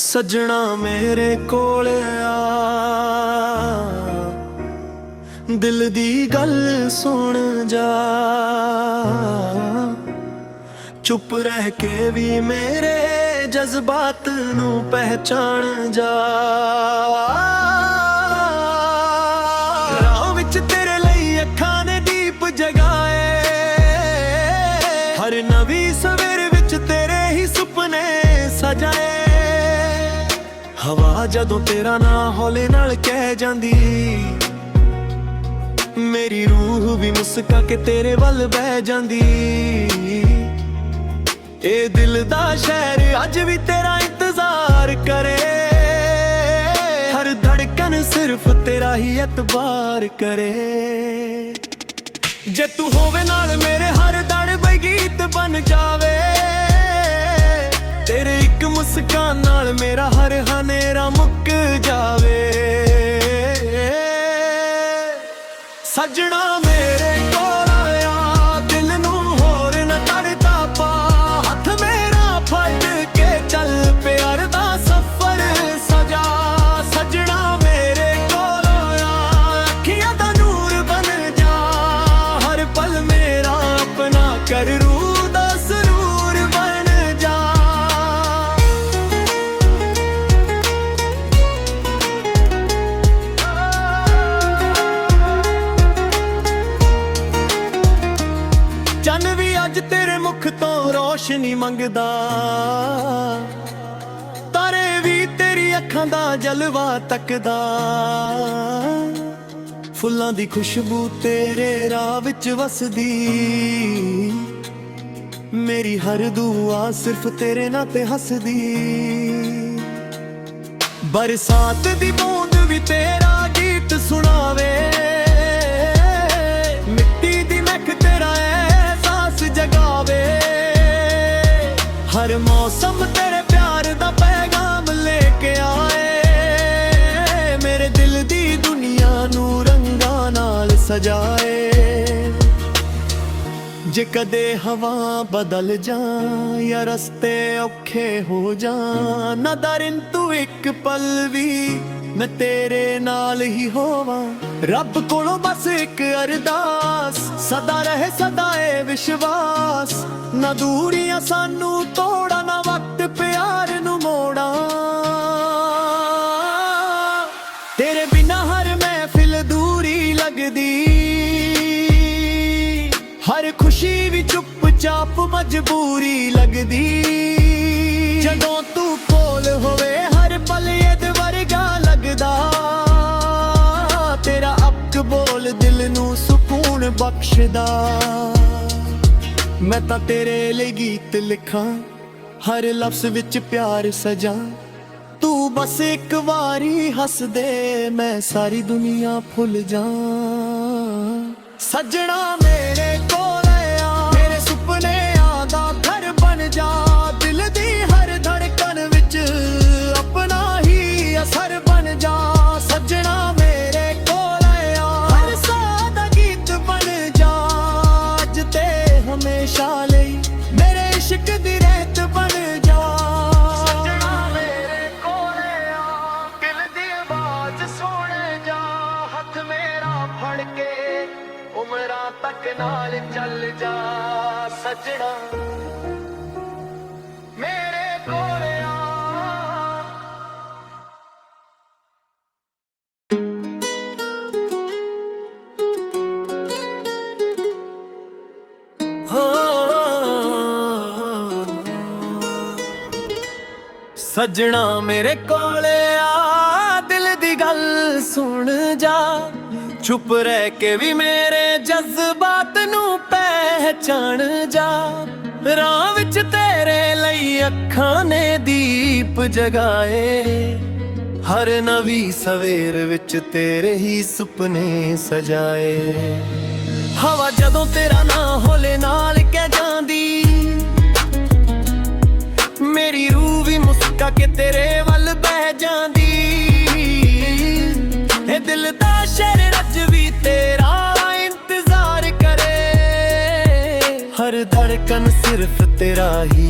सजना मेरे कोल आ, दिल दी गल सुन जा। चुप रह के भी मेरे जज्बात नू पहचान जा। राह विच तेरे लई अखां ने दीप जगाए, हर नवी सवेर विच तेरे ही सुपने सजाए। हवा जदों तेरा ना हौले नाल कह जांदी, मेरी रूह भी मुस्का के तेरे वल बह जांदी। ए दिल दा शहर अज भी तेरा इंतजार करे, हर धड़कन सिर्फ तेरा ही एतबार करे। जे तू होवे नाल मेरे हर दड़ बई गीत बन जावे, तेरे एक मुस्कान नाल मेरा हर हनेरा मुक जावे। सजना मेरे कोल आ, दिल नू होर न करदा पा। हथ मेरा फड़ के चल प्यार दा सफर सजा। सजना मेरे कोल आ, अखियां दा नूर बन जा। हर पल मेरा अपना कर रूह दा सुरूर बन जा। चन भी अज तेरे मुख तो रोशनी मंगदा, तारे भी तेरी अखां दा जलवा तकदा। फुल्लां दी खुशबू तेरे राह विच वसदी, मेरी हर दुआ सिर्फ तेरे नां ते हसदी। बरसात दी बूंद भी तेरा गीत सुनावे, मिट्टी दी महक तेरा एहसास जगावे। हर मौसम तेरे प्यार दा पैगाम लेके आए, मेरे दिल दी दुनिया नू रंगां नाल सजाए। जे कदे हवा बदल जा या रस्ते औखे हो जा, ना डरिन तू एक पल भी, मैं तेरे नाल ही होवां। रब कोलों बस एक अरदास, सदा रहे सदा ए विश्वास। ना दूरियां सानू तोड़ा, ना वक्त प्यार नू मोड़ा। तेरे बिना हर महफिल दूरी लगदी, हर खुशी भी चुपचाप मजबूरी लगदी। जदों तू कोल होवे हर पल यद वर्गा लगदा, तेरा अक बोल दिल नू सुकून बख्शदा। मैं तां तेरे लिए गीत लिखां, हर लफ्ज़ विच प्यार सजा। तू बस एक वारी हस दे, मैं सारी दुनिया भुल जा। सजना मेरे कोल आ, मेरे सुपने दा घर बन जा। दिल दी हर धड़कन विच अपना ही असर बन जा। सजना मेरे कोल आ, हर साह दा गीत बन जा। अज ते हमेशा लई मेरे इश्क दी रहत बन जा। सजना मेरे कोल आ, दिल दी आवाज़ सुन जा। हथ मेरा फड़ के उमरां तक नाल चल जा। सजना मेरे कोल आ। हो सजना मेरे कोल आ, दिल दी गल सुन जा। चुप रह के भी मेरे जज्बात नू पहचान जा। राह विच तेरे लई अखां ने दीप जगाए, हर नवी सवेर विच तेरे ही सुपने सजाए। हवा जदों तेरा ना हौले नाल कह जांदी, मेरी रूह भी मुस्का के तेरे वल बह जांदी। ए दिल दा शहर अज भी तेरा इंतजार करे, हर धड़कन सिर्फ तेरा ही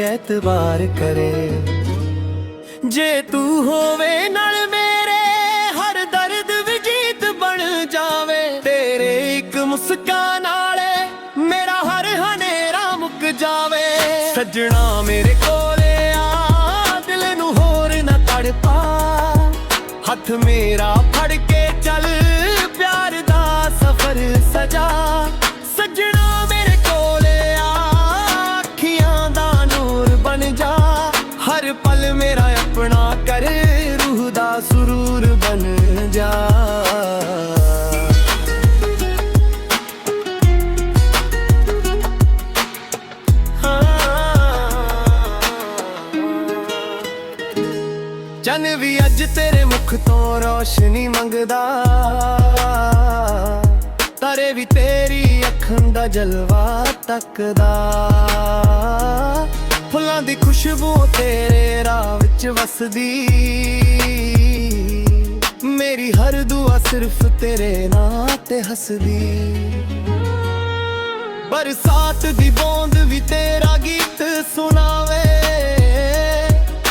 एतबार करे। जे तू होवे नाल मेरे हर दर्द भी जीत बन जावे। तेरे एक मुस्कान नाले मेरा हर हनेरा मुक जावे। सजना मेरे कोले आ दिल नू होर ना तड़पा, हथ मेरा फड़ के चल प्यार दा सफर सजा। सजना मेरे कोले आ अखियां दा नूर बन जा, हर पल मेरा अपना कर रूह दा सुरूर बन जा। चन भी अज तेरे मुख तो रोशनी मंगदा, तारे भी तेरी अखं दा जलवा तकदा। फुल्लां दी खुशबू तेरे राह विच वसदी, मेरी हर दुआ सिर्फ तेरे नां ते हसदी। बरसात दी बूंद भी तेरा गीत सुनावे,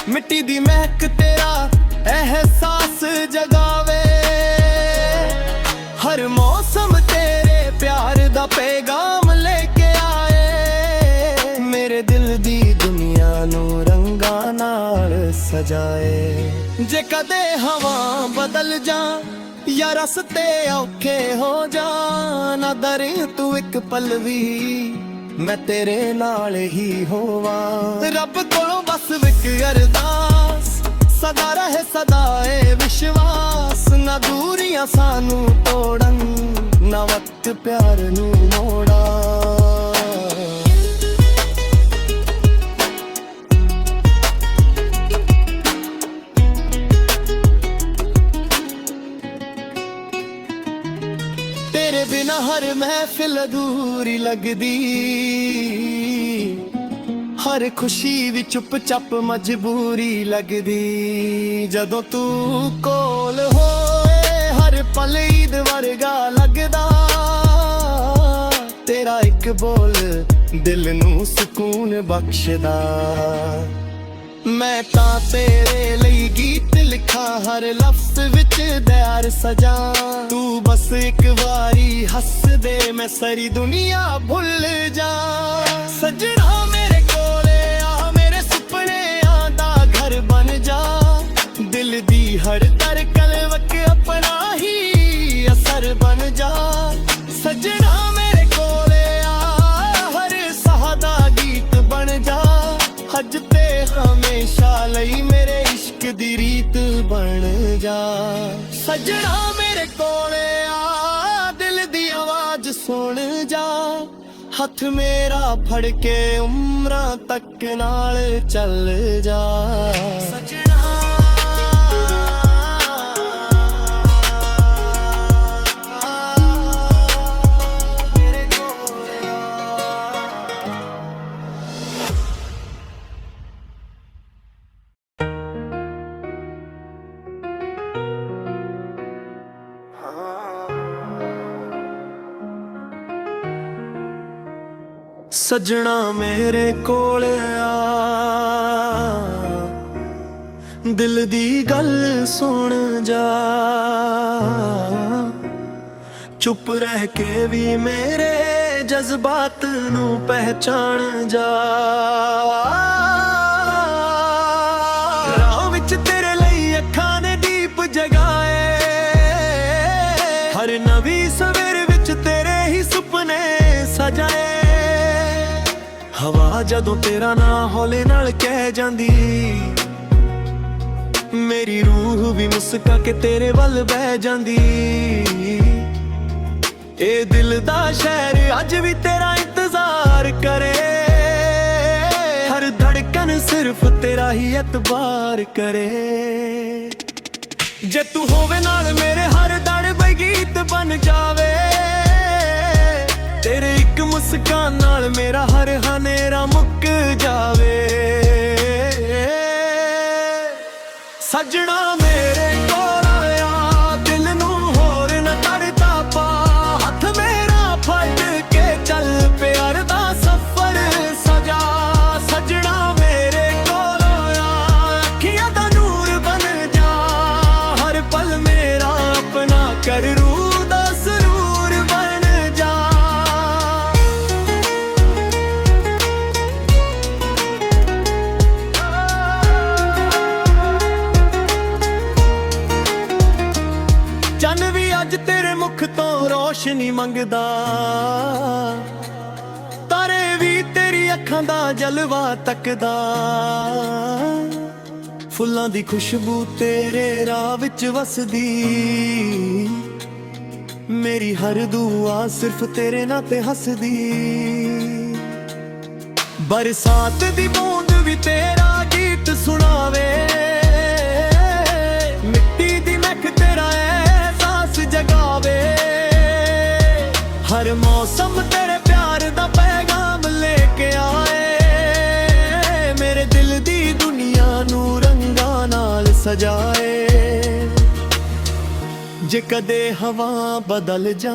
मिट्टी दी महक तेरा एहसास जगावे। हर मौसम तेरे प्यार दा पैगाम लेके आए, मेरे दिल दी दुनिया नू रंगां नाल सजाए। जे कदे हवा बदल जा या रस्ते औखे हो जा, ना डरे तू एक पल भी मैं तेरे नाल ही होवा। रब कोलों बस विक अरदास, सदा रहे सदा ए विश्वास। ना दूरियां सानू तोड़न, ना वक्त प्यार नू मोड़ा। तेरे बिना हर महफिल अधूरी लगदी, हर खुशी भी चुप चाप मजबूरी लगदी। जदों तू कोल होए हर पल ईद वर्गा लगदा, तेरा एक बोल दिल नू सुकून बख्शदा। मैं तां तेरे लई गीत लिखा, हर लफ्ज विच दयार सजा। तू बस एक वारी हस दे, मैं सारी दुनिया भुल जा। सजना मेरे कोले आ, मेरे सुपने दा घर बन जा। दिल दी हर धड़कन वक अपना ही असर बन जा। सजना मेरे कोले आ, हर सहादा गीत बन जा। अज ते हमेशा लई मेरे इश्क दी रीत बन जा। सजना मेरे कोले आ, दिल दी आवाज सुन जा। हथ मेरा फड़ के उम्रां तक नाल चल जा। सजना सजना मेरे कोल आ, दिल दी गल सुन जा। चुप रह के भी मेरे जज्बात नू पहचान जा। राह विच तेरे लई अखां ने दीप जगाए, हर नवी सवेर विच तेरे ही सुपने सजाए। हवा जदों तेरा ना हौले नाल कह जांदी, मेरी रूह भी मुस्का के तेरे वल बह जांदी। ए दिल दा शहर अज भी तेरा इंतजार करे, हर धड़कन सिर्फ तेरा ही एतबार करे। जे तू होवे नाल मेरे हर दड़ बई गीत बन जावे। तेरे एक मुस्कान नाल मेरा हर हनेरा मुक जावे। सजना मेरे कोल आ, दिल नू होर न तड़दा पा। हथ मेरा फड़ के चल प्यार दा सफर सजा। सजना मेरे कोल आ, अखियां दा नूर ਰੋਸ਼ਨੀ ਮੰਗਦਾ। ਤਾਰੇ ਵੀ ਤੇਰੀ ਅੱਖਾਂ ਦਾ ਜਲਵਾ ਤੱਕਦਾ। ਫੁੱਲਾਂ ਦੀ ਖੁਸ਼ਬੂ ਤੇਰੇ ਰਾਹ ਵਿੱਚ ਵਸਦੀ। ਮੇਰੀ ਹਰ ਦੁਆ ਸਿਰਫ ਤੇਰੇ ਨਾਂ ਤੇ ਹੱਸਦੀ। ਬਰਸਾਤ ਦੀ ਬੂੰਦ ਵੀ ਤੇਰਾ ਗੀਤ ਸੁਣਾਵੇ। ਮਿੱਟੀ ਦੀ ਮਹਿਕ ਤੇਰਾ ਅਹਿਸਾਸ ਜਗਾਵੇ। ਹਰ ਮੌਸਮ ਤੇਰੇ ਪਿਆਰ ਦਾ ਪੈਗਾਮ ਲੈ ਕੇ ਆਏ। ਮੇਰੇ ਦਿਲ ਦੀ ਦੁਨੀਆ ਨੂੰ ਰੰਗਾਂ ਨਾਲ ਸਜਾਏ। ਜੇ ਕਦੇ ਹਵਾ ਬਦਲ ਜਾ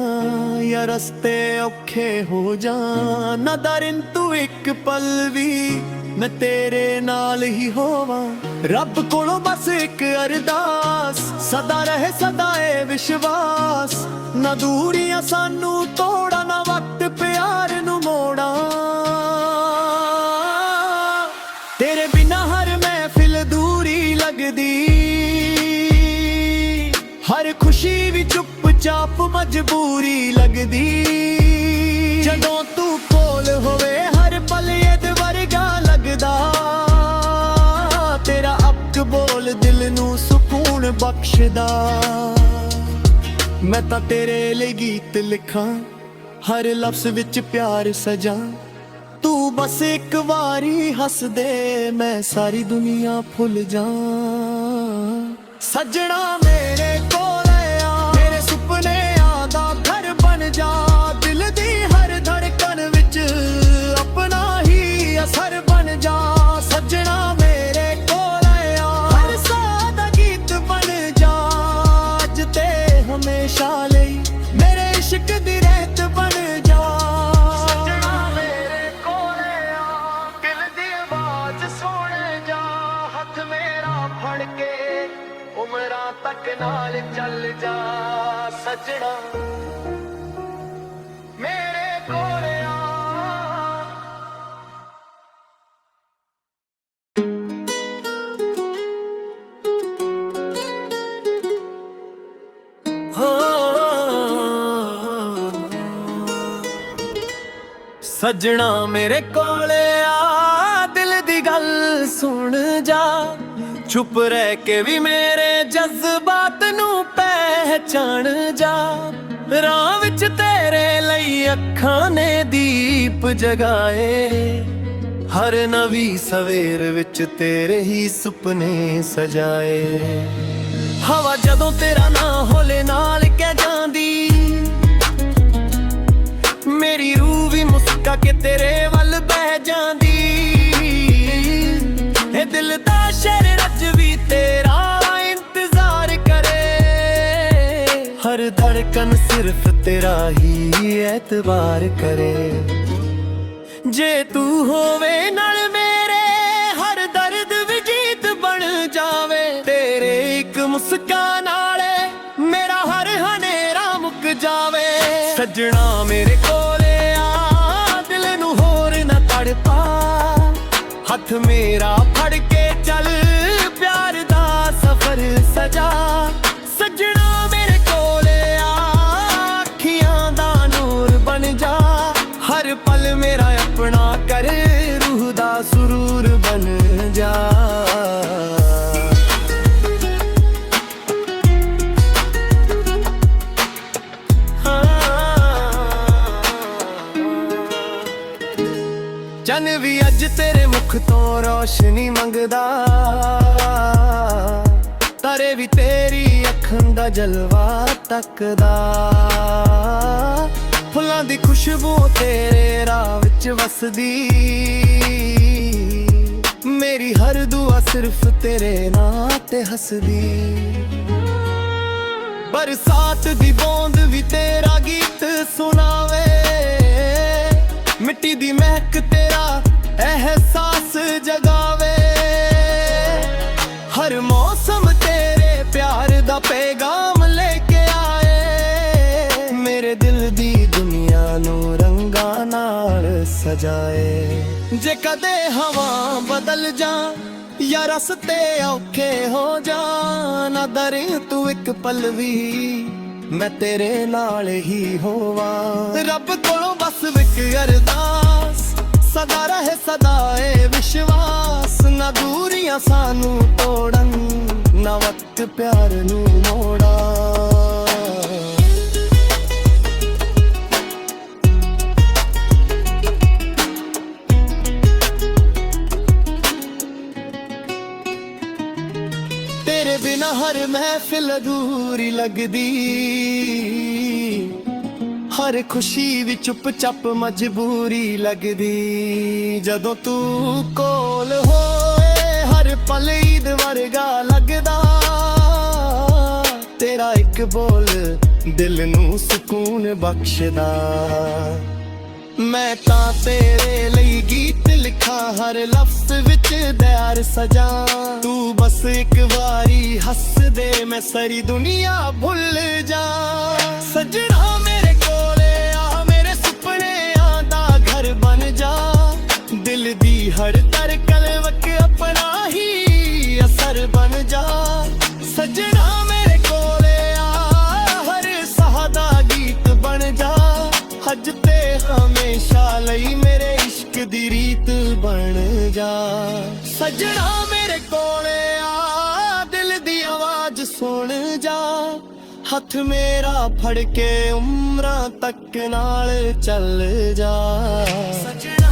ਜਾਂ ਰਸਤੇ ਔਖੇ ਹੋ ਜਾਣ, ਨਾ ਡਰਨ ਤੂੰ ਇੱਕ ਪਲ ਵੀ, ਮੈਂ ਤੇਰੇ ਨਾਲ ਹੀ ਹੋਵਾਂ। ਰੱਬ ਕੋਲੋਂ ਬਸ ਇੱਕ ਅਰਦਾਸ, ਸਦਾ ਰਹੇ ਸਦਾ ਇਹ ਵਿਸ਼ਵਾਸ। ਨਾ ਦੂਰੀਆਂ ਸਾਨੂੰ ਤੋੜਾ, ਨਾ ਵਕਤ ਪਿਆਰ ਨੂੰ ਮੋੜਾ। ਤੇਰੇ ਬਿਨਾਂ ਹਰ ਮਹਿਫਿਲ ਦੂਰੀ ਲੱਗਦੀ। ਹਰ ਖੁਸ਼ੀ ਵੀ ਚੁੱਪ-ਚਾਪ ਮਜਬੂਰੀ ਲੱਗਦੀ। ਜਦੋਂ ਤੂੰ ਕੋਲ ਹੋਵੇ ਹਰ ਪਲ ਇਹਦ ਵਰਗਾ ਲੱਗਦਾ। ਤੇਰਾ ਅੱਖ ਬੋਲ ਦਿਲ ਨੂੰ ਸਕੂਨ ਬਖਸ਼ਦਾ। ਮੈਂ ਤਾਂ ਤੇਰੇ ਲਈ ਗੀਤ ਲਿਖਾਂ, ਹਰ ਲਫ਼ਜ਼ ਵਿੱਚ ਪਿਆਰ ਸਜਾਂ। ਤੂੰ ਬਸ ਇੱਕ ਵਾਰੀ ਹੱਸ ਦੇ, ਮੈਂ ਸਾਰੀ ਦੁਨੀਆ ਭੁੱਲ ਜਾ। ਸੱਜਣਾ ਮੇਰੇ ਕੋਲ ਆ, ਮੇਰੇ ਸੁਪਨਿਆਂ ਦਾ ਘਰ ਬਣ ਜਾ। ਦਿਲ ਦੀ ਹਰ ਧੜਕਣ ਵਿੱਚ ਆਪਣਾ ਹੀ ਅਸਰ ਬਣ ਜਾ। ਸੱਜਣਾ ਮੇਰੇ ਕੋਲ ਆ, ਹਰ ਸਾਹ ਦਾ ਗੀਤ ਬਣ ਜਾ। ਅੱਜ ਤੇ ਹਮੇਸ਼ਾ ਲਈ ਮੇਰੇ ਇਸ਼ਕ ਦੀ ਰਹਿਤ ਬਣ ਜਾ। ਸੱਜਣਾ ਮੇਰੇ ਕੋਲ ਆ, ਦਿਲ ਦੀ ਆਵਾਜ਼ ਸੁਣ ਜਾ। ਹੱਥ ਮੇਰਾ ਫੜ ਕੇ ਉਮਰਾਂ ਤੱਕ ਨਾਲ ਚੱਲ ਜਾ। ਸੱਜਣਾ ਮੇਰੇ ਕੋਲ ਆ। ਸੱਜਣਾ ਮੇਰੇ ਕੋਲ ਆ, ਦਿਲ ਦੀ ਗੱਲ ਸੁਣ ਜਾ। ਚੁੱਪ ਰਹਿ ਕੇ ਵੀ ਮੇਰੇ ਜਜ਼ਬਾਤ ਨੂੰ ਪਹਿਚਾਣ ਜਾ। ਰਾਹ ਵਿੱਚ ਤੇਰੇ ਲਈ ਅੱਖਾਂ ਨੇ ਦੀਪ ਜਗਾਏ। ਹਰ ਨਵੀਂ ਸਵੇਰ ਵਿੱਚ ਤੇਰੇ ਹੀ ਸੁਪਨੇ ਸਜਾਏ। ਹਵਾ ਜਦੋਂ ਤੇਰਾ ਨਾਂ ਹੋਲੇ ਨਾਲ ਕਹਿ ਜਾਂਦੀ। ਮੇਰੀ ਰੂਹ ਵੀ ਮੁਸਕਾ ਕੇ ਤੇਰੇ ਵੱਲ ਬਹਿ ਜਾਂਦੀ। ਇਹ ਦਿਲ ਦਾ ਸ਼ਹਿਰ ਰੱਜ ਵੀ ਤੇਰਾ ਇੰਤਜ਼ਾਰ ਕਰੇ। ਹਰ ਧੜਕਨ ਸਿਰਫ ਤੇਰਾ ਹੀ ਐਤਬਾਰ ਕਰੇ। ਜੇ ਤੂੰ ਹੋਵੇ ਨਾਲ ਮੇਰੇ, ਹਰ ਦਰਦ ਵੀ ਗੀਤ ਬਣ ਜਾਵੇ। ਤੇਰੇ ਇੱਕ ਮੁਸਕਾਨ ਨਾਲੇ ਮੇਰਾ ਹਰ ਹਨੇਰਾ ਮੁੱਕ ਜਾਵੇ। ਸੱਜਣਾ ਮੇਰੇ ਕੋਲ ਆ, ਦਿਲ ਨੂੰ ਹੋਰ ਨਾ ਤੜਪਾ। ਹੱਥ ਮੇਰਾ ਫੜ ਕੇ ਚੱਲ, ਪਿਆਰ ਦਾ ਸਫ਼ਰ ਸਜਾ। ਸੱਜਣਾ ਮੇਰੇ ਕੋਲ ਆ, ਅੱਖੀਆਂ ਦਾ ਨੂਰ ਬਣ ਜਾ। ਹਰ ਪਲ ਮੇਰਾ ਆਪਣਾ ਕਰ, ਰੂਹ ਦਾ ਸਰੂਰ ਬਣ ਜਾ। ਚੰਨ ਵੀ ਅੱਜ ਤੇਰੇ ਮੁਖ ਤੋਂ ਰੋਸ਼ਨੀ ਮੰਗਦਾ। ਤਾਰੇ ਵੀ ਤੇਰੀ ਅੱਖਾਂ ਦਾ ਜਲਵਾ ਤੱਕਦਾ। ਫੁੱਲਾਂ ਦੀ ਖੁਸ਼ਬੂ ਤੇਰੇ ਰਾਹ ਵਿੱਚ ਵਸਦੀ। ਮੇਰੀ ਹਰ ਦੁਆ ਸਿਰਫ ਤੇਰੇ ਨਾਂ ਤੇ ਹੱਸਦੀ। ਬਰਸਾਤ ਦੀ ਬੂੰਦ ਵੀ ਤੇਰਾ ਗੀਤ ਸੁਣਾਵੇ। ਮਿੱਟੀ ਦੀ ਮਹਿਕ ਤੇਰਾ ਅਹਿਸਾਸ ਜਗਾਵੇ। ਹਰ ਮੌਸਮ ਤੇਰੇ ਪਿਆਰ ਦਾ ਪੈਗਾਮ ਲੈ ਕੇ ਆਏ। ਮੇਰੇ ਦਿਲ ਦੀ ਦੁਨੀਆ ਨੂੰ ਰੰਗਾਂ ਨਾਲ ਸਜਾਏ। ਜੇ ਕਦੇ ਹਵਾ ਬਦਲ ਜਾ ਜਾਂ ਰਸਤੇ ਔਖੇ ਹੋ ਜਾਣ, ਨਾ ਡਰੇ ਤੂੰ ਇੱਕ ਪਲ ਵੀ, मैं तेरे नाल ही होवा। रब कोलों बस विक अरदास, सदा रहे सदा ए विश्वास। ना दूरियां सानू तोड़न, ना वक्त प्यार नू मोड़ा। तेरे बिना हर महफिल अधूरी लगदी, हर खुशी भी चुप चाप मजबूरी लगदी। जदों तू कोल होए हर पल ईद वर्गा लगदा। तेरा एक बोल दिल नू सुकून बख्शदा। मैं तां तेरे लई गीत लिखा, हर लफ्ज विच दयार सजा। तू बस एक वारी हस दे, मैं सारी दुनिया भुल जा। सजना मेरे कोले आ, मेरे सुपने दा घर बन जा। दिल दी हर धड़कन वक अपना ही असर बन जा। सजना मेरे कोले आ, हर सहादा गीत बन जा। हज ते हमेशा लई मेरे इश्क दी रीत बन जा। सजना मेरे कोले आ, दिल दी आवाज सुन जा। हथ मेरा फड़ के उम्रां तक नाल चल जा। सजना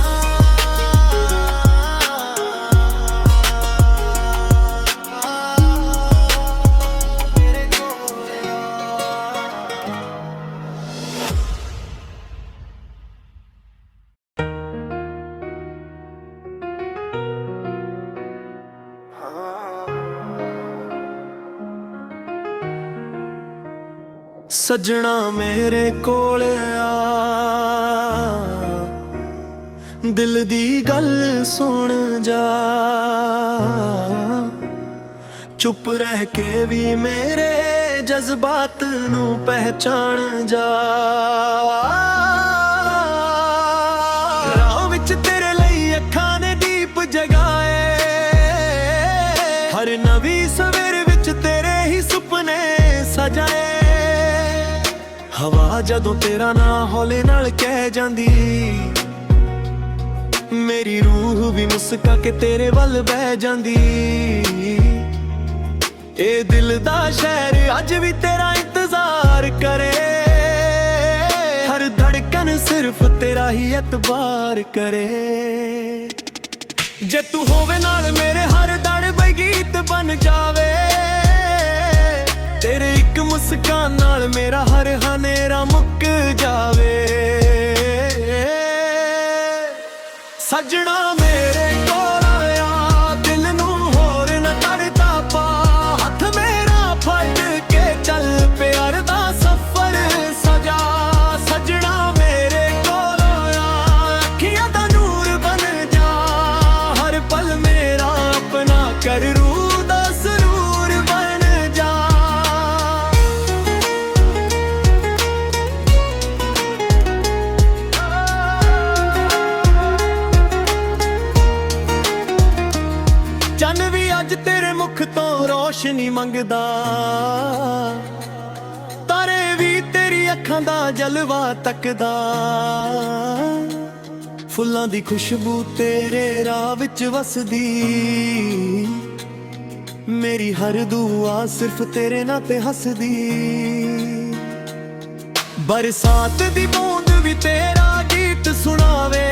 सजना मेरे कोल आ, दिल दी गल सुन जा। चुप रह के भी मेरे जज्बात नू पहचान जा। राह विच तेरे लई अखां ने दीप जगाए, हर नवी सवेर विच तेरे ही सुपने सजाए। हवा जदों तेरा ना हौले नाल कह जांदी, मेरी रूह भी मुस्का के तेरे वल बह जांदी। ए दिल दा शहर अज भी तेरा इंतजार करे, हर धड़कन सिर्फ तेरा ही एतबार करे। जे तू होवे नाल मेरे हर दड़ बई गीत बन जावे। तेरे एक मुस्कान नाल मेरा हर हनेरा मुक जावे। सजना मेरे कोल आ, दिल नू होर न करदा पा। हथ मेरा फड़ के चल प्यार दा सफर सजा। सजना मेरे कोल आ, अखियां दा नूर बन जा। हर पल मेरा अपना कर रूह दा सरूर बन जा। चन भी अज तेरे मुख तो रोशनी मंगदा, तारे भी तेरी अखां दा जलवा तकदा। फुल्लां दी खुशबू तेरे राह विच वसदी, मेरी हर दुआ सिर्फ तेरे नां ते हसदी। बरसात दी बूंद भी तेरा गीत सुनावे,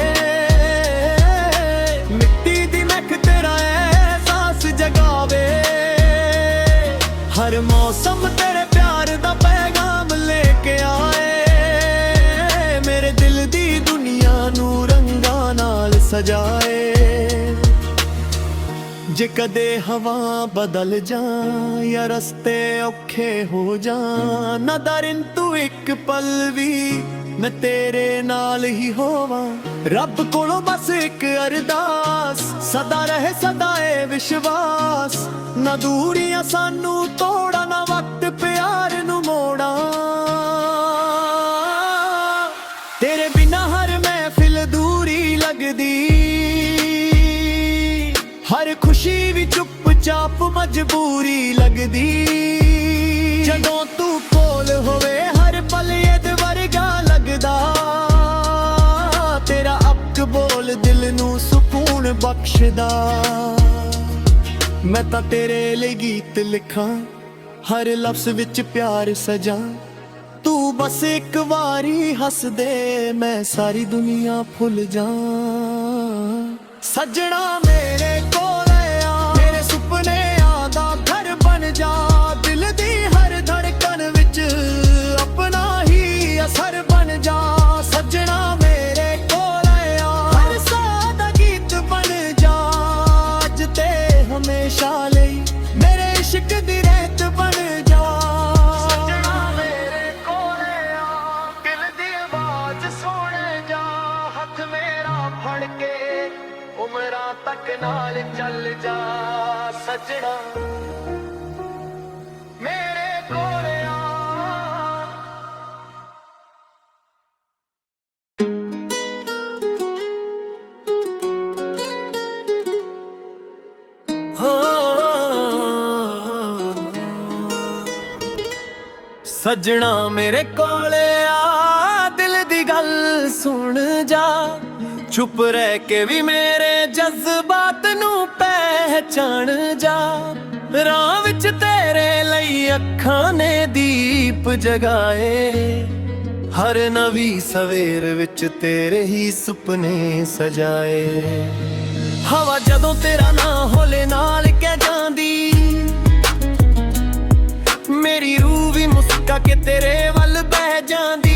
मिट्टी दी महक तेरा एहसास जगावे। हर मौसम तेरे प्यार दा पैगाम लेके आए, मेरे दिल दी दुनिया नू रंगां नाल सजाए। जे कदे हवा बदल जा या रस्ते औखे हो जा, ना डरिन तू एक पल भी, मैं तेरे नाल ही होवां। रब कोलों बस एक अरदास, सदा रहे सदा ए विश्वास। ना दूरियां सानू तोड़ा, ना वक्त प्यार नू मोड़ा। तेरे बिना हर महफिल दूरी लगदी, हर खुशी भी चुप चाप मजबूरी लगदी। जदों तू कोल ਕੋਲ ਹੋਵੇ ਹਰ ਪਲ ਇਹਦੇ ਵਰਗਾ ਲੱਗਦਾ। ਤੇਰਾ ਅੱਕ ਬੋਲ ਦਿਲ ਨੂੰ ਸਕੂਨ ਬਖਸ਼ਦਾ। ਮੈਂ ਤਾਂ ਤੇਰੇ ਲਈ ਗੀਤ ਲਿਖਾਂ, ਹਰ ਲਫ਼ਜ਼ ਵਿੱਚ ਪਿਆਰ ਸਜਾਂ। ਤੂੰ ਬਸ ਇੱਕ ਵਾਰੀ ਹੱਸ ਦੇ, ਮੈਂ ਸਾਰੀ ਦੁਨੀਆ ਭੁੱਲ ਜਾਂ। ਸੱਜਣਾ ਮੇਰੇ ਕੋਲ ਆ, ਮੇਰੇ ਸੁਪਨਿਆਂ ਦਾ ਘਰ ਬਣ ਜਾ। ਦਿਲ ਦੀ ਹਰ ਧੜਕਣ ਵਿੱਚ ਆਪਣਾ ਹੀ ਅਸਰ ਬਣ ਜਾ। ਸੱਜਣਾ ਮੇਰੇ ਕੋਲ ਆ, ਹਰ ਸਾਹ ਦਾ ਗੀਤ ਬਣ ਜਾ। ਅੱਜ ਤੇ ਹਮੇਸ਼ਾ ਲਈ ਮੇਰੇ ਇਸ਼ਕ ਦੀ ਰਹਿਤ ਬਣ ਜਾ। ਸੱਜਣਾ ਮੇਰੇ ਕੋਲ ਆ, ਦਿਲ ਦੀ ਆਵਾਜ਼ ਸੁਣ ਜਾ। ਹੱਥ ਮੇਰਾ ਫੜ ਕੇ ਉਮਰਾਂ ਤੱਕ ਨਾਲ ਚੱਲ ਜਾ। ਸੱਜਣਾ ਮੇਰੇ ਕੋਲ ਆ। ਸੱਜਣਾ ਮੇਰੇ ਕੋਲ ਆ, ਦਿਲ ਦੀ ਗੱਲ ਸੁਣ ਜਾ। ਚੁੱਪ ਰਹਿ ਕੇ ਵੀ ਮੇਰੇ ਜਜ਼ਬਾਤ ਨੂੰ ਪਹਿਚਾਣ ਜਾ। ਰਾਹ ਵਿੱਚ ਤੇਰੇ ਲਈ ਅੱਖਾਂ ਨੇ ਦੀਪ ਜਗਾਏ। ਹਰ ਨਵੀਂ ਸਵੇਰ ਵਿੱਚ ਤੇਰੇ ਹੀ ਸੁਪਨੇ ਸਜਾਏ। ਹਵਾ ਜਦੋਂ ਤੇਰਾ ਨਾਂ ਹੋਲੇ ਨਾਲ ਕਹਿ ਜਾਂਦੀ, ਮੇਰੀ ਰੂਹ ਵੀ ਮੁਸਕਾ ਕੇ ਤੇਰੇ ਵੱਲ ਬਹਿ ਜਾਂਦੀ।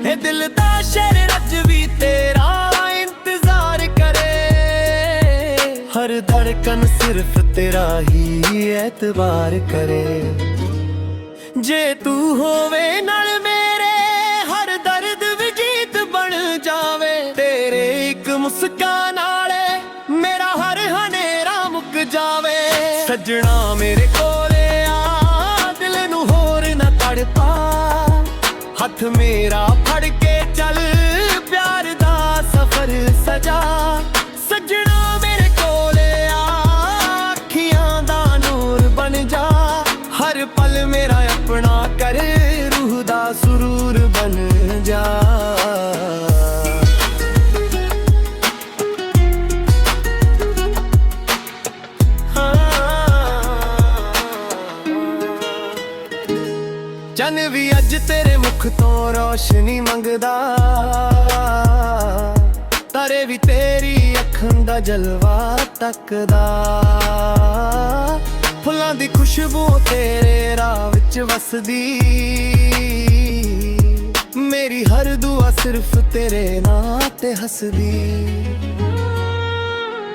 ਇਹ ਦਿਲ ਦਾ ਸ਼ਹਿਰ ਅੱਜ ਵੀ ਤੇਰਾ ਇੰਤਜ਼ਾਰ ਕਰੇ। ਹਰ ਧੜਕਨ ਸਿਰਫ ਤੇਰਾ ਹੀ ਐਤਬਾਰ ਕਰੇ। ਜੇ ਤੂੰ ਹੋਵੇ ਨਾਲ ਮੇਰੇ, ਹਰ ਦਰਦ ਵੀ ਜੀਤ ਬਣ ਜਾਵੇ। ਤੇਰੇ ਇੱਕ ਮੁਸਕਾਨ ਨਾਲੇ ਮੇਰਾ ਹਰ ਹਨੇਰਾ ਮੁੱਕ ਜਾਵੇ। ਸੱਜਣਾ ਮੇਰੇ ਕੋਲ ਆ, ਦਿਲ ਨੂੰ ਹੋਰ ਨਾ ਤੜਪਾ। ਹੱਥ ਮੇਰਾ ਫੜ ਕੇ ਚੱਲ, ਪਿਆਰ ਦਾ ਸਫ਼ਰ ਸਜਾ। ਸੱਜਣਾ ਮੇਰੇ ਕੋਲ ਆ, ਅੱਖੀਆਂ ਦਾ ਨੂਰ ਬਣ ਜਾ। ਹਰ ਪਲ ਮੇਰਾ ਆਪਣਾ ਕਰ, ਰੂਹ ਦਾ ਸਰੂਰ ਬਣ ਜਾ। ਚੰਨ ਵੀ ਅੱਜ ਤੇਰੇ ਮੁਖ ਤੋਂ ਰੋਸ਼ਨੀ ਮੰਗਦਾ। ਤਾਰੇ ਵੀ ਤੇਰੀ ਅੱਖਾਂ ਦਾ ਜਲਵਾ ਤੱਕਦਾ। ਫੁੱਲਾਂ ਦੀ ਖੁਸ਼ਬੂ ਤੇਰੇ ਰਾਹ ਵਿੱਚ ਵਸਦੀ। ਮੇਰੀ ਹਰ ਦੁਆ ਸਿਰਫ ਤੇਰੇ ਨਾਂ ਤੇ ਹੱਸਦੀ।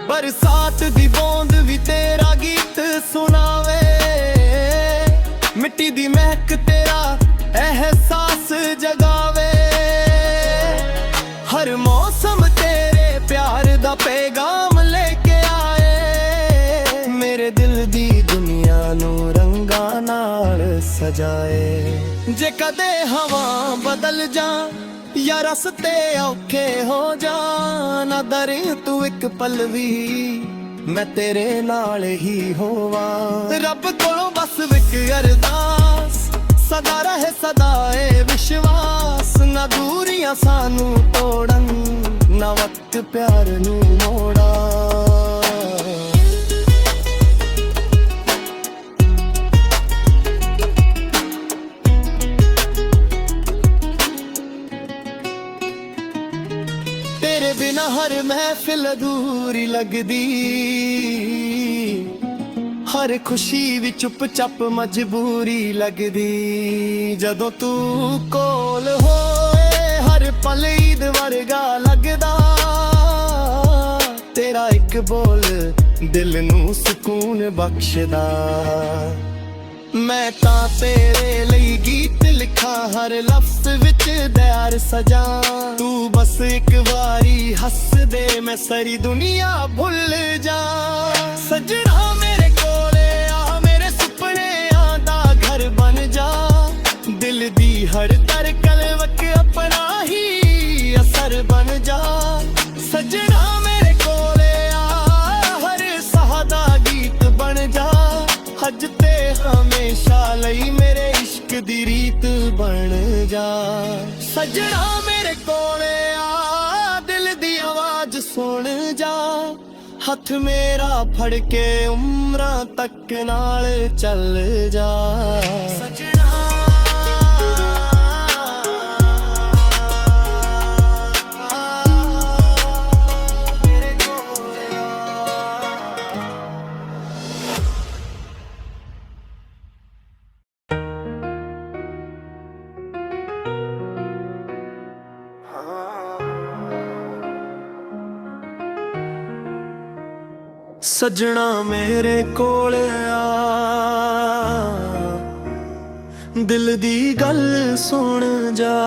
ਬਰਸਾਤ ਦੀ ਬੂੰਦ ਵੀ ਤੇਰਾ ਗੀਤ ਸੁਣਾਵੇ। ਮਿੱਟੀ ਦੀ ਮਹਿਕ ਤੇਰਾ ਅਹਿਸਾਸ ਜਗਾਵੇ। ਹਰ ਮੌਸਮ ਤੇਰੇ ਪਿਆਰ ਦਾ ਪੈਗਾਮ ਲੈ ਕੇ ਆਏ। ਮੇਰੇ ਦਿਲ ਦੀ ਦੁਨੀਆ ਨੂੰ ਰੰਗਾਂ ਨਾਲ ਸਜਾਏ। ਜੇ ਕਦੇ ਹਵਾ ਬਦਲ ਜਾ ਜਾਂ ਰਸਤੇ ਔਖੇ ਹੋ ਜਾਣ, ਡਰੇ ਤੂੰ ਇੱਕ ਪਲ ਵੀ, ਮੈਂ ਤੇਰੇ ਨਾਲ ਹੀ ਹੋਵਾਂ। ਰੱਬ ਕੋਲੋਂ ਬਸ ਇੱਕ ਅਰਦਾਸ, ਸਦਾ ਰਹੇ ਸਦਾ ਏ ਵਿਸ਼ਵਾਸ। ਨਾ ਦੂਰੀਆਂ ਸਾਨੂੰ ਤੋੜਨ, ਨਾ ਵਕਤ ਪਿਆਰ ਨੂੰ ਮੋੜਾ। ਤੇਰੇ ਬਿਨਾ ਹਰ ਮਹਿਫਿਲ ਅਧੂਰੀ ਲੱਗਦੀ। ਹਰ ਖੁਸ਼ੀ ਵੀ ਚੁੱਪ ਚਾਪ ਮਜਬੂਰੀ ਲੱਗਦੀ। ਜਦੋਂ ਤੂੰ ਕੋਲ ਹੋਏ ਹਰ ਪਲ ਈਦ ਵਰਗਾ ਲੱਗਦਾ। ਤੇਰਾ ਇੱਕ ਬੋਲ ਦਿਲ ਨੂੰ ਸਕੂਨ ਬਖਸ਼ਦਾ। ਮੈਂ ਤਾਂ ਤੇਰੇ ਲਈ ਗੀਤ ਲਿਖਾਂ, ਹਰ ਲਫ਼ਜ਼ ਵਿੱਚ ਦਿਆਰ ਸਜਾਂ। ਤੂੰ ਬਸ ਇੱਕ ਵਾਰੀ ਹੱਸ ਦੇ, ਮੈਂ ਸਾਰੀ ਦੁਨੀਆ ਭੁੱਲ ਜਾ। ਸੱਜਣਾ ਮੇਰੇ ਕੋਲ ਆ, ਮੇਰੇ ਸੁਪਨਿਆਂ ਦਾ ਘਰ ਬਣ ਜਾ। ਦਿਲ ਦੀ ਹਰ ਧੜਕਨ ਵਿੱਚ ਆਪਣਾ ਹੀ ਅਸਰ ਬਣ ਜਾ। ਸੱਜਣਾ ਮੇਰੇ ਕੋਲ ਆ, ਹਰ ਸਾਹ ਦਾ ਗੀਤ ਬਣ ਜਾ। ਅੱਜ ਤੇ ਹਮੇਸ਼ਾ ਲਈ ਮੇਰੇ ਇਸ਼ਕ ਦੀ ਰੀਤ ਬਣ ਜਾ। ਸੱਜਣਾ ਮੇਰੇ ਕੋਲੇ ਆ, ਦਿਲ ਦੀ ਆਵਾਜ਼ ਸੁਣ ਜਾ, ਹੱਥ ਮੇਰਾ ਫੜ ਕੇ ਉਮਰਾਂ ਤੱਕ ਨਾਲ ਚੱਲ ਜਾ। ਸੱਜਣਾ ਸੱਜਣਾ ਮੇਰੇ ਕੋਲ ਆ, ਦਿਲ ਦੀ ਗੱਲ ਸੁਣ ਜਾ,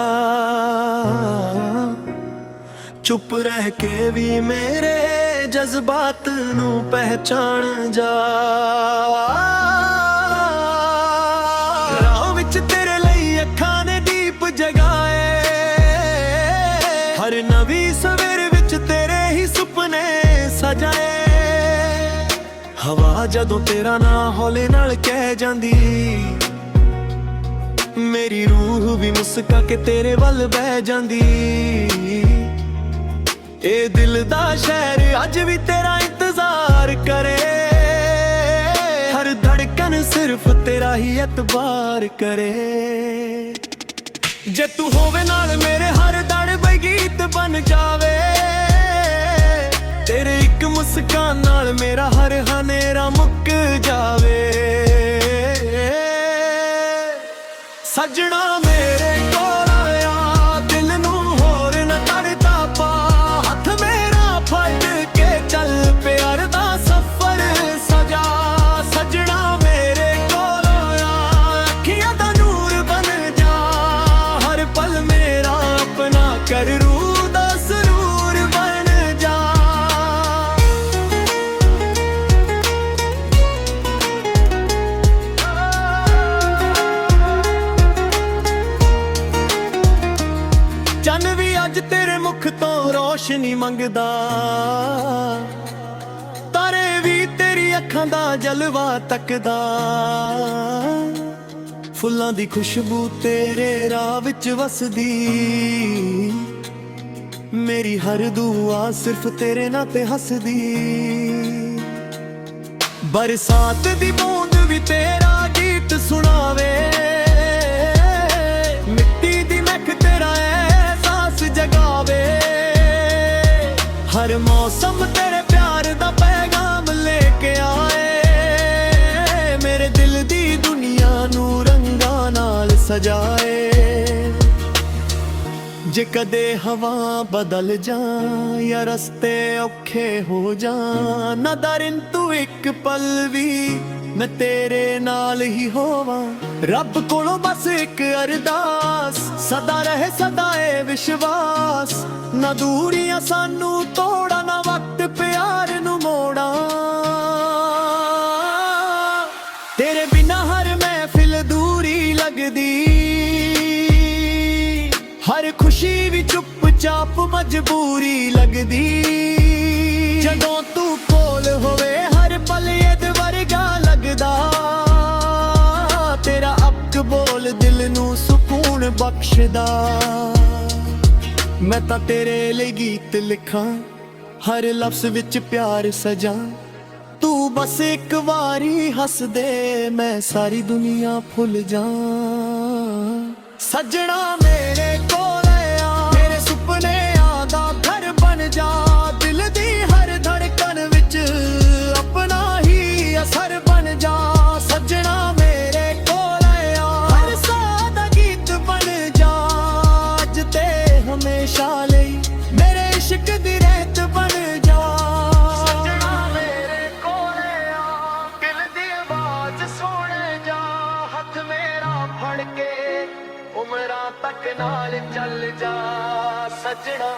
ਚੁੱਪ ਰਹਿ ਕੇ ਵੀ ਮੇਰੇ ਜਜ਼ਬਾਤ ਨੂੰ ਪਹਿਚਾਣ ਜਾ। ਰਾਹ ਵਿੱਚ ਤੇਰੇ ਲਈ ਅੱਖਾਂ ਨੇ ਦੀਪ ਜਗਾਏ, ਹਰ ਨਵੀਂ ਸਵੇਰ ਵਿੱਚ ਤੇਰੇ ਹੀ ਸੁਪਨੇ ਸਜਾਏ। ਹਵਾ ਜਦੋਂ ਤੇਰਾ ਨਾਂ ਹੌਲੇ ਨਾਲ ਕਹਿ ਜਾਂਦੀ, ਮੇਰੀ ਰੂਹ ਵੀ ਮੁਸਕਾ ਕੇ ਤੇਰੇ ਵੱਲ ਬਹਿ ਜਾਂਦੀ। ਇਹ ਦਿਲ ਦਾ ਸ਼ਹਿਰ ਅੱਜ ਵੀ ਤੇਰਾ ਇੰਤਜ਼ਾਰ ਕਰੇ, ਹਰ ਧੜਕਨ ਸਿਰਫ ਤੇਰਾ ਹੀ ਇਤਬਾਰ ਕਰੇ। ਜੇ ਤੂੰ ਹੋਵੇ ਨਾਲ ਮੇਰੇ ਹਰ ਦੜ ਬਈ ਗੀਤ ਬਣ ਜਾਵੇ, ਤੇਰੇ ਇੱਕ ਮੁਸਕਾਨ ਨਾਲ ਮੇਰਾ ਹਰ ਹਨੇਰਾ ਮੁੱਕ ਜਾਵੇ। ਸੱਜਣਾ ਮੇਰੇ ਕੋਲ ਆ, ਦਿਲ ਨੂੰ ਹੋਰ ਨਾ ਤੜਦਾ ਪਾ, ਹੱਥ ਮੇਰਾ ਫੜ ਕੇ ਚੱਲ ਪਿਆਰ ਦਾ ਸਫ਼ਰ ਸਜਾ। ਸੱਜਣਾ ਮੇਰੇ ਕੋਲ ਆ, ਅੱਖੀਆਂ ਦਾ ਨੂਰ ਬਣ ਜਾ, ਹਰ ਪਲ ਮੇਰਾ ਆਪਣਾ ਕਰ ਰੂਹ ਦਾ ਸਰੂਰ ਬਣ ਜਾ। ਚੰਨ ਵੀ ਅੱਜ ਤੇਰੇ ਮੁਖ ਤੋਂ ਰੋਸ਼ਨੀ ਮੰਗਦਾ, ਤਾਰੇ ਵੀ ਤੇਰੀ ਅੱਖਾਂ ਦਾ ਜਲਵਾ ਤੱਕਦਾ। ਫੁੱਲਾਂ ਦੀ ਖੁਸ਼ਬੂ ਤੇਰੇ ਰਾਹ ਵਿੱਚ ਵਸਦੀ, ਮੇਰੀ ਹਰ ਦੁਆ ਸਿਰਫ ਤੇਰੇ ਨਾਂ ਤੇ ਹੱਸਦੀ। ਬਰਸਾਤ ਦੀ ਬੂੰਦ ਵੀ ਤੇਰਾ ਗੀਤ ਸੁਣਾਵੇ, ਮਿੱਟੀ ਦੀ ਮਹਿਕ ਤੇਰਾ ਅਹਿਸਾਸ ਜਗਾਵੇ। ਹਰ ਮੌਸਮ ਤੇਰੇ ਪਿਆਰ ਦਾ ਪੈਗਾਮ ਲੈ ਕੇ ਆਏ, ਮੇਰੇ ਦਿਲ ਦੀ ਦੁਨੀਆ ਨੂੰ ਰੰਗਾਂ ਨਾਲ ਸਜਾਏ। ਜੇ ਕਦੇ ਹਵਾ ਬਦਲ ਜਾ ਜਾਂ ਰਸਤੇ ਔਖੇ ਹੋ ਜਾਣ, ਨਾ ਡਰਨ ਤੂੰ ਇੱਕ ਪਲ ਵੀ, ਮੈਂ ਤੇਰੇ ਨਾਲ ਹੀ ਹੋਵਾਂ। ਰੱਬ ਕੋਲੋਂ ਬਸ ਇੱਕ ਅਰਦਾਸ, ਸਦਾ ਰਹੇ ਸਦਾ ਇਹ ਵਿਸ਼ਵਾਸ, ਨਾ ਦੂਰੀਆਂ ਸਾਨੂੰ ਤੋੜਾ, ਨਾ ਵਕਤ ਪਿਆਰ ਨੂੰ ਮੋੜਾ। ਤੇਰੇ ਬਿਨਾਂ ਹਰ ਮਹਿਫਿਲ ਦੂਰੀ ਲੱਗਦੀ, ਹਰ ਖੁਸ਼ੀ ਵੀ ਚੁੱਪ-ਚਾਪ ਮਜਬੂਰੀ ਲੱਗਦੀ। ਜਦੋਂ ਤੂੰ ਕੋਲ ਹੋਵੇ ਹਰ ਪਲ ਇਹਦੇ ਵਰਗਾ ਲੱਗਦਾ, ਤੇਰਾ ਅੱਕ ਬੋਲ ਦਿਲ ਨੂੰ ਸਕੂਨ ਬਖਸ਼ਦਾ। ਮੈਂ ਤਾਂ ਤੇਰੇ ਲਈ ਗੀਤ ਲਿਖਾਂ, ਹਰ ਲਫ਼ਜ਼ ਵਿੱਚ ਪਿਆਰ ਸਜਾਂ। ਤੂੰ ਬਸ ਇੱਕ ਵਾਰੀ ਹੱਸ ਦੇ, ਮੈਂ ਸਾਰੀ ਦੁਨੀਆ ਭੁੱਲ ਜਾ। ਸੱਜਣਾ ਮੇਰੇ ਕੋਲ ਆ, ਮੇਰੇ ਸੁਪਨਿਆਂ ਦਾ ਘਰ ਬਣ ਜਾ, ਦਿਲ ਦੀ ਹਰ ਧੜਕਨ ਵਿੱਚ ਆਪਣਾ ਹੀ ਅਸਰ ਬਣ ਜਾ। ਸੱਜਣਾ ਮੇਰੇ ਕੋਲ ਆ, ਹਰ ਸਾਹ ਦਾ ਗੀਤ ਬਣ ਜਾ, ਅੱਜ ਤੇ ਹਮੇਸ਼ਾ ਲਈ ਮੇਰੇ ਇਸ਼ਕ ਦੀ ਰਹਿਤ ਬਣ ਜਾ। ਸੱਜਣਾ ਮੇਰੇ ਕੋਲ ਆ, ਦਿਲ ਦੀ ਆਵਾਜ਼ ਸੁਣ ਜਾ, ਹੱਥ ਮੇਰਾ ਫੜ ਕੇ ਉਮਰਾਂ ਤੱਕ ਨਾਲ ਚੱਲ ਜਾ। ਸੱਜਣਾ